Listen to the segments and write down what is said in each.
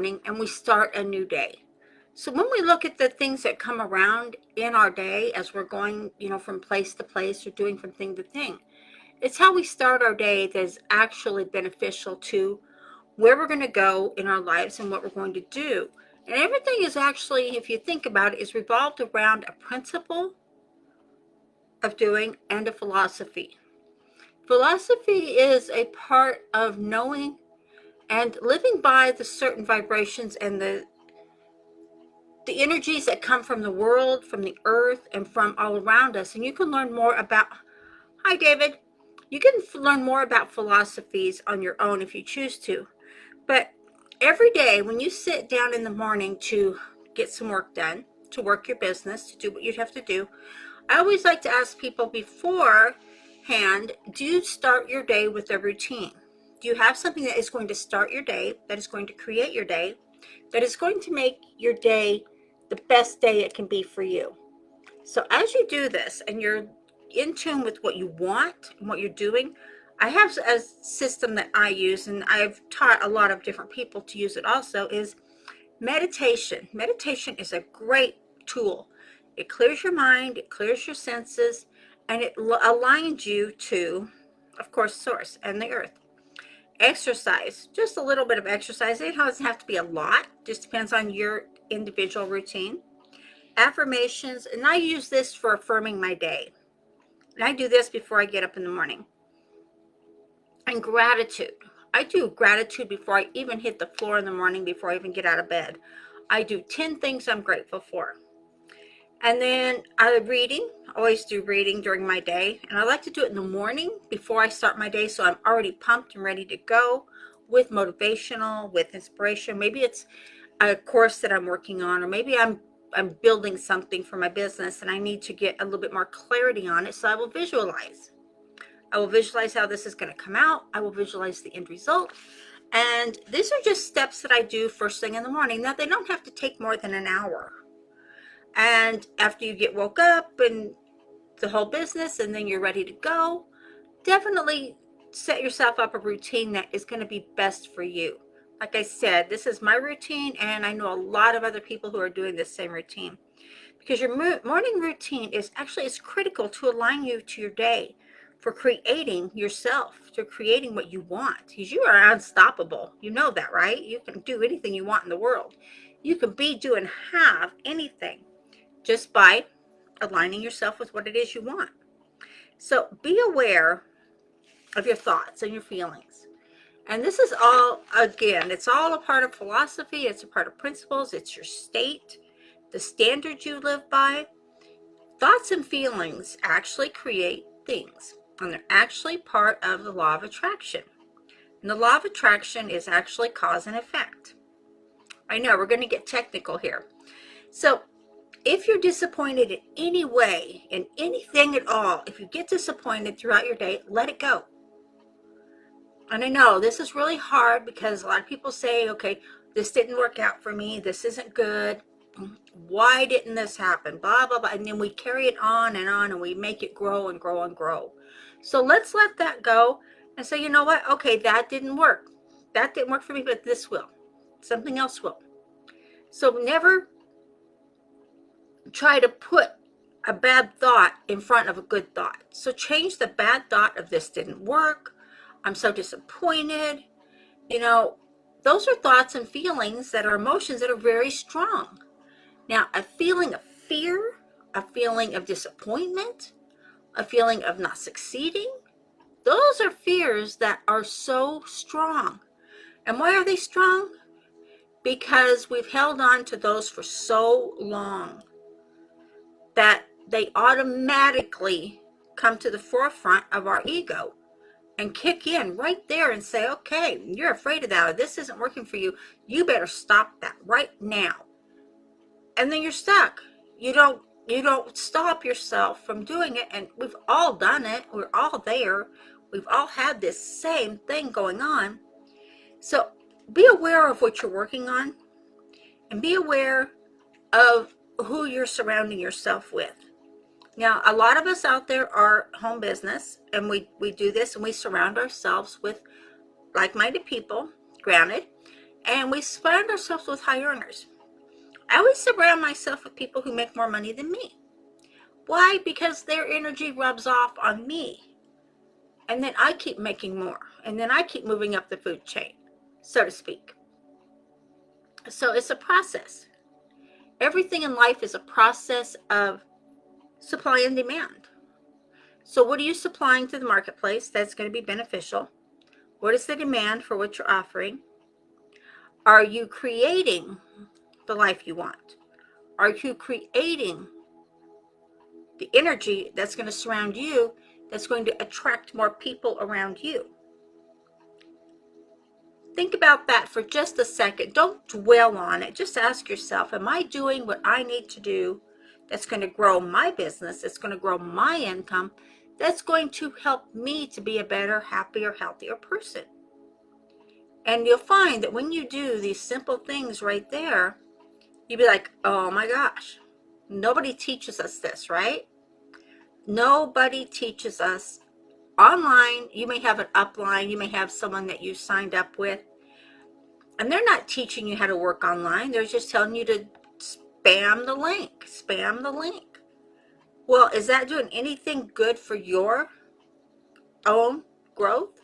morning and we start a new day. So when we look at the things that come around in our day as we're going, from place to place or doing from thing to thing, it's how we start our day that is actually beneficial to where we're going to go in our lives and what we're going to do. And everything is actually, if you think about it, is revolved around a principle of doing and a philosophy. Philosophy is a part of knowing and living by the certain vibrations and the energies that come from the world, from the earth, and from all around us. And you can learn more about, hi David, you can learn more about philosophies on your own if you choose to. But every day when you sit down in the morning to get some work done, to work your business, to do what you have to do, I always like to ask people beforehand, do you start your day with a routine? Do you have something that is going to start your day, that is going to create your day, that is going to make your day the best day it can be for you? So as you do this and you're in tune with what you want and what you're doing, I have a system that I use, and I've taught a lot of different people to use it also, is meditation. Meditation is a great tool. It clears your mind, it clears your senses, and it aligns you to, of course, source and the earth. Exercise, just a little bit of exercise. It doesn't have to be a lot, just depends on your individual routine. Affirmations, and I use this for affirming my day. And I do this before I get up in the morning. And gratitude. I do gratitude before I even hit the floor in the morning, before I even get out of bed. I do 10 things I'm grateful for. And then reading. I always do reading during my day. And I like to do it in the morning before I start my day, so I'm already pumped and ready to go with motivational, with inspiration. Maybe it's a course that I'm working on, or maybe I'm building something for my business and I need to get a little bit more clarity on it. So I will visualize. I will visualize how this is going to come out. I will visualize the end result. And these are just steps that I do first thing in the morning. Now, they don't have to take more than an hour. And after you get woke up and the whole business, and then you're ready to go, definitely set yourself up a routine that is going to be best for you. Like I said, this is my routine, and I know a lot of other people who are doing this same routine. Because your morning routine is critical to align you to your day, for creating yourself, to creating what you want. Because you are unstoppable. You know that, right? You can do anything you want in the world. You can be, do, and have anything just by aligning yourself with what it is you want. So be aware of your thoughts and your feelings. And this is all, again, it's all a part of philosophy. It's a part of principles. It's your state, the standards you live by. Thoughts and feelings actually create things, and they're actually part of the law of attraction. And the law of attraction is actually cause and effect. I know we're going to get technical here. So if you're disappointed in any way, in anything at all, if you get disappointed throughout your day, let it go. And I know this is really hard because a lot of people say, okay, this didn't work out for me. This isn't good. Why didn't this happen? Blah, blah, blah. And then we carry it on, and we make it grow and grow and grow. So let's let that go and say, you know what? Okay, that didn't work. That didn't work for me, but this will. Something else will. So never try to put a bad thought in front of a good thought. So change the bad thought of this didn't work. I'm so disappointed. Those are thoughts and feelings that are emotions that are very strong. Now, a feeling of fear, a feeling of disappointment, a feeling of not succeeding, those are fears that are so strong. And why are they strong? Because we've held on to those for so long that they automatically come to the forefront of our ego and kick in right there and say, okay, you're afraid of that, or this isn't working for you. You better stop that right now. And then you're stuck. You don't stop yourself from doing it. And we've all done it. We're all there. We've all had this same thing going on. So be aware of what you're working on, and be aware of who you're surrounding yourself with. Now, a lot of us out there are home business, and we do this, and we surround ourselves with like-minded people, granted, And we surround ourselves with high earners. I always surround myself with people who make more money than me. Why? Because their energy rubs off on me. And then I keep making more. And then I keep moving up the food chain, so to speak. So it's a process. Everything in life is a process of supply and demand. So what are you supplying to the marketplace that's going to be beneficial? What is the demand for what you're offering? Are you creating the life you want? Are you creating the energy that's going to surround you, that's going to attract more people around you? Think about that for just a second. Don't dwell on it. Just ask yourself, am I doing what I need to do that's going to grow my business, that's going to grow my income, that's going to help me to be a better, happier, healthier person? And you'll find that when you do these simple things right there, you'll be like, oh my gosh, nobody teaches us this, right? Nobody teaches us. Online, you may have an upline, you may have someone that you signed up with, and they're not teaching you how to work online. They're just telling you to spam the link, spam the link. Well, is that doing anything good for your own growth?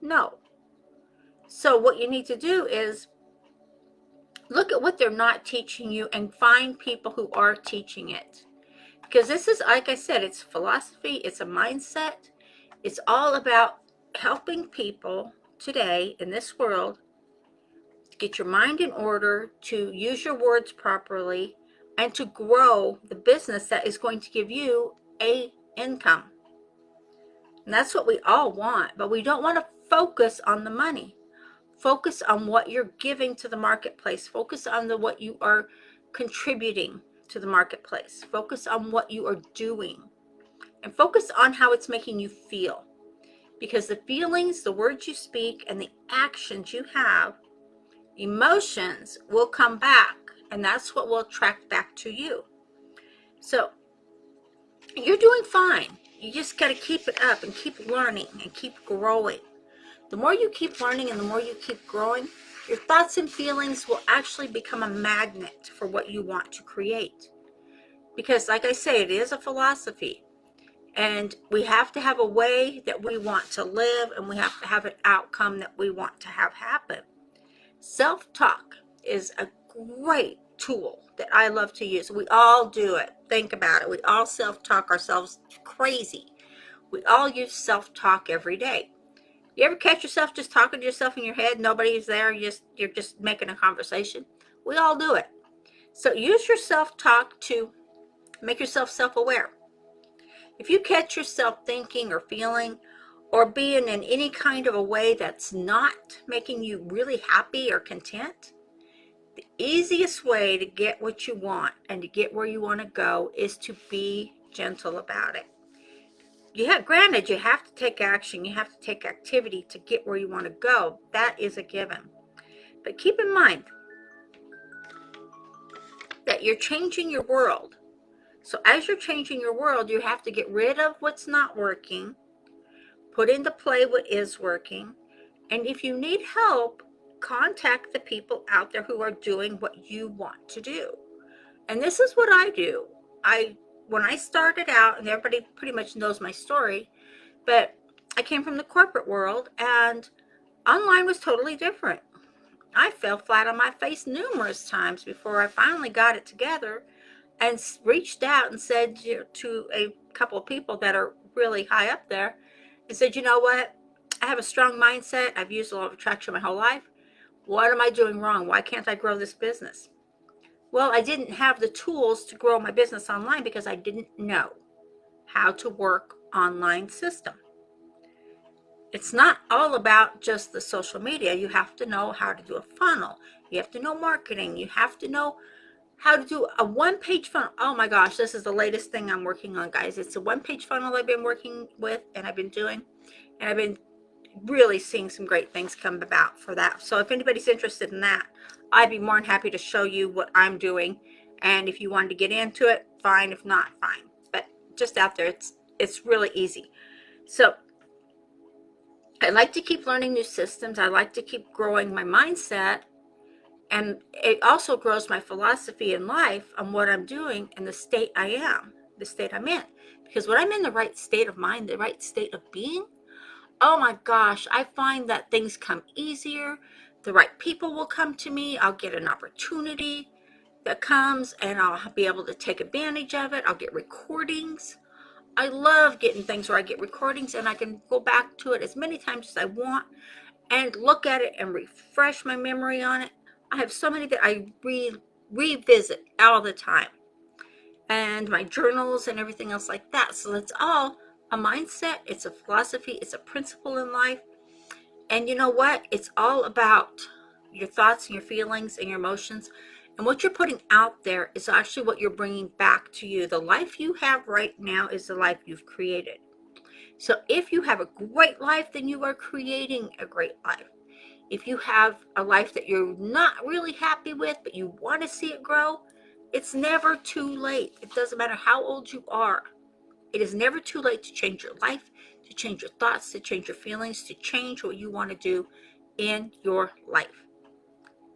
No. So what you need to do is look at what they're not teaching you and find people who are teaching it. Because this is, like I said, it's philosophy, it's a mindset. It's all about helping people today in this world to get your mind in order, to use your words properly, and to grow the business that is going to give you a income. And that's what we all want, but we don't want to focus on the money. Focus on what you're giving to the marketplace. Focus on what you are contributing to the marketplace. Focus on what you are doing. And focus on how it's making you feel. Because the feelings, the words you speak, and the actions you have, emotions will come back. And that's what will attract back to you. So you're doing fine. You just got to keep it up and keep learning and keep growing. The more you keep learning and the more you keep growing, your thoughts and feelings will actually become a magnet for what you want to create. Because like I say, it is a philosophy. And we have to have a way that we want to live, and we have to have an outcome that we want to have happen. Self-talk is a great tool that I love to use. We all do it. Think about it. We all self-talk ourselves crazy. We all use self-talk every day. You ever catch yourself just talking to yourself in your head? Nobody's there. You're just making a conversation. We all do it. So use your self-talk to make yourself self-aware. If you catch yourself thinking or feeling or being in any kind of a way that's not making you really happy or content, the easiest way to get what you want and to get where you want to go is to be gentle about it. Granted, you have to take action. You have to take activity to get where you want to go. That is a given. But keep in mind that you're changing your world. So as you're changing your world, you have to get rid of what's not working, put into play what is working, and if you need help, contact the people out there who are doing what you want to do. And this is what I do. When I started out, and everybody pretty much knows my story, but I came from the corporate world, and online was totally different. I fell flat on my face numerous times before I finally got it together and reached out and said to a couple of people that are really high up there, and said, you know what? I have a strong mindset. I've used a law of attraction my whole life. What am I doing wrong? Why can't I grow this business? Well, I didn't have the tools to grow my business online because I didn't know how to work online system. It's not all about just the social media. You have to know how to do a funnel. You have to know marketing. You have to know how to do a one-page funnel. Oh my gosh, this is the latest thing I'm working on, guys. It's a one-page funnel I've been working with and I've been doing. And I've been really seeing some great things come about for that. So if anybody's interested in that, I'd be more than happy to show you what I'm doing. And if you wanted to get into it, fine. If not, fine. But just out there, it's really easy. So I like to keep learning new systems. I like to keep growing my mindset. And it also grows my philosophy in life on what I'm doing and the state I am, the state I'm in. Because when I'm in the right state of mind, the right state of being, oh my gosh, I find that things come easier. The right people will come to me. I'll get an opportunity that comes and I'll be able to take advantage of it. I'll get recordings. I love getting things where I get recordings and I can go back to it as many times as I want and look at it and refresh my memory on it. I have so many that I revisit all the time, and my journals and everything else like that. So it's all a mindset, it's a philosophy, it's a principle in life. And you know what? It's all about your thoughts and your feelings and your emotions. And what you're putting out there is actually what you're bringing back to you. The life you have right now is the life you've created. So if you have a great life, then you are creating a great life. If you have a life that you're not really happy with, but you want to see it grow, it's never too late. It doesn't matter how old you are. It is never too late to change your life, to change your thoughts, to change your feelings, to change what you want to do in your life.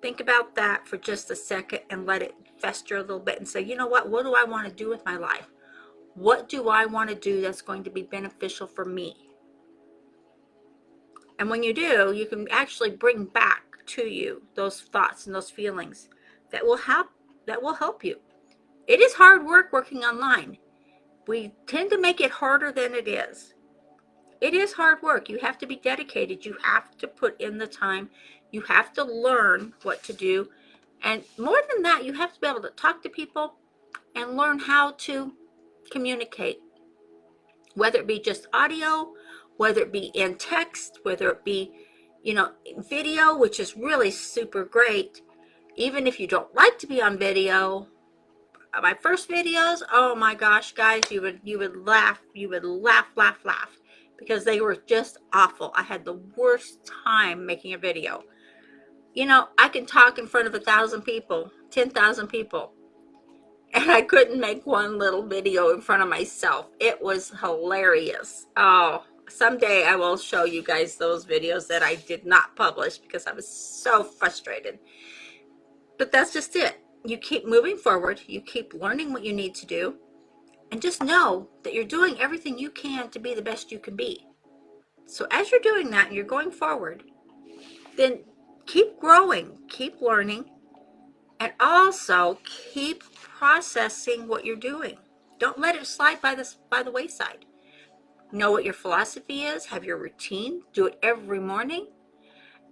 Think about that for just a second and let it fester a little bit and say, you know what do I want to do with my life? What do I want to do that's going to be beneficial for me? And when you do, you can actually bring back to you those thoughts and those feelings that will help you. It is hard work working online. We tend to make it harder than it is. It is hard work. You have to be dedicated. You have to put in the time. You have to learn what to do. And more than that, you have to be able to talk to people and learn how to communicate, whether it be just audio, whether it be in text, whether it be, video, which is really super great. Even if you don't like to be on video, my first videos, oh my gosh, guys, you would laugh, laugh, because they were just awful. I had the worst time making a video. I can talk in front of 1,000 people, 10,000 people, and I couldn't make one little video in front of myself. It was hilarious. Oh, someday I will show you guys those videos that I did not publish because I was so frustrated. But that's just it. You keep moving forward. You keep learning what you need to do. And just know that you're doing everything you can to be the best you can be. So as you're doing that and you're going forward, then keep growing, keep learning, and also keep processing what you're doing. Don't let it slide by the wayside. Know what your philosophy is, have your routine, do it every morning,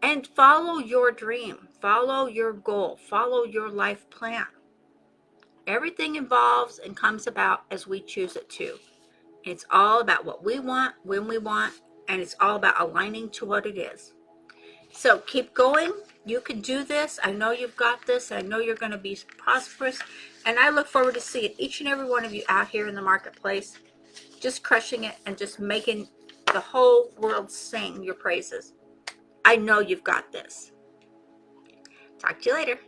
and follow your dream, follow your goal, follow your life plan. Everything involves and comes about as we choose it to. It's all about what we want, when we want, and it's all about aligning to what it is. So keep going. You can do this. I know you've got this. I know you're going to be prosperous. And I look forward to seeing each and every one of you out here in the marketplace, just crushing it and just making the whole world sing your praises. I know you've got this. Talk to you later.